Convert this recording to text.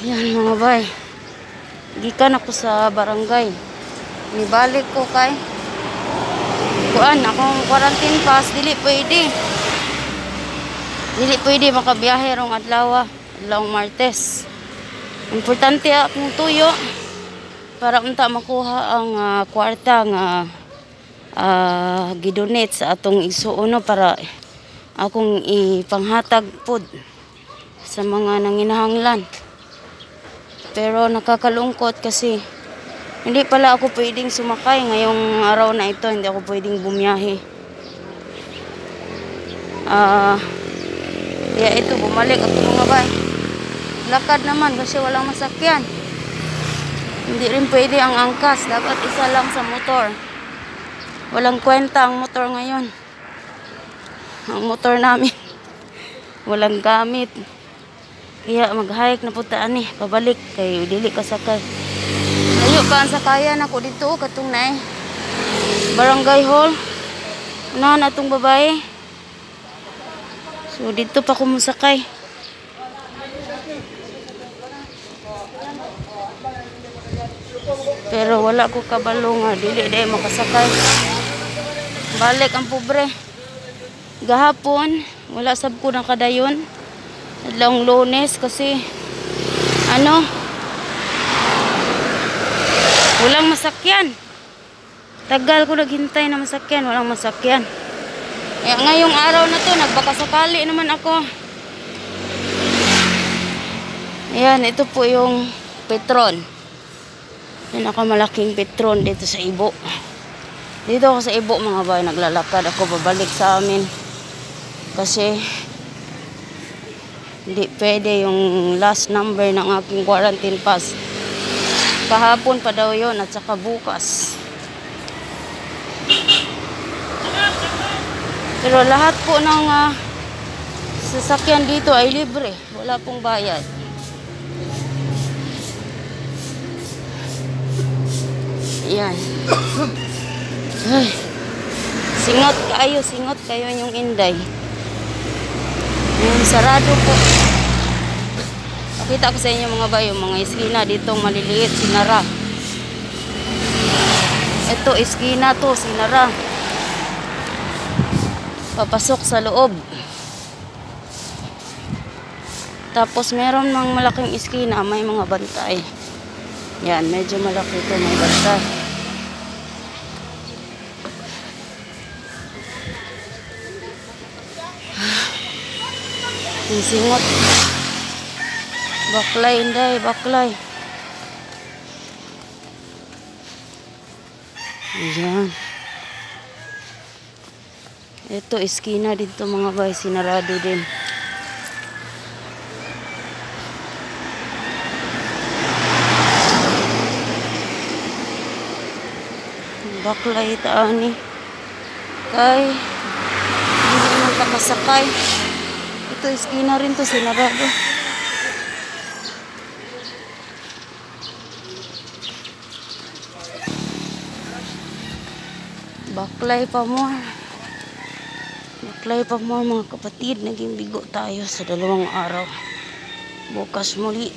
Yan mga bay. Gikan ako sa barangay. Nibalik ko kay kuan akong quarantine pass dili pwede makabiyahe rong adlaw Martes. Importante akong tuyo para unta makuha ang kwarta nga gidonate sa atong igsuono para akong ipanghatag pod sa mga nanginahanglan. Pero nakakalungkot kasi hindi pala ako pwedeng sumakay ngayong araw na ito. Hindi ako pwedeng bumiyahe. Kaya ito, bumalik ako mga bay. Lakad naman kasi walang masakyan. Hindi rin pwede ang angkas. Dapat isa lang sa motor. Walang kwenta ang motor ngayon. Ang motor namin walang gamit. Kaya mag-hike na putaan pabalik kay dili ka sakay. Layo pa ang sakayan ako dito katong nay barangay hall. Unahan atong babae. So dito pa ko musakay. Pero wala ko kabalo nga dili day makasakay. Balik ang pobre. Gahapon wala sab ko nakadayon. Adlawng Lunes kasi walang masakyan. Tagal ko naghintay na masakyan, walang masakyan. Kaya ngayong araw na to nagbakasakali naman ako. Ayan, ito po yung Petron. Pinakamalaking Petron dito sa Ibo. Dito ako sa Ibo mga bay, naglalakad ako babalik sa amin. Kasi hindi pwede yung last number ng aking quarantine pass. Kahapon pa daw yun at saka bukas. Pero lahat po ng sasakyan dito ay libre. Wala pong bayad. Yan. Ay. Singot kayo yung Inday. Yung sarado po. Pakita ko sa inyo mga bayo, mga iskina dito maliliit, sinara. Ito iskina to, sinara. Papasok sa loob. Tapos meron mang malaking iskina, may mga bantay. Yan, medyo malaki ito, may bantay. Yung singot. Baklay, Inday, baklay. Ayan. Ito, iskina dito mga bay, sinarado din. Baklay taani. Kay, hindi naman takasakay. Ito, iskina rin to, sinarado. Baklay pa mo. Baklay pa mo mga kapatid. Naging bigo tayo sa 2 araw. Bukas muli.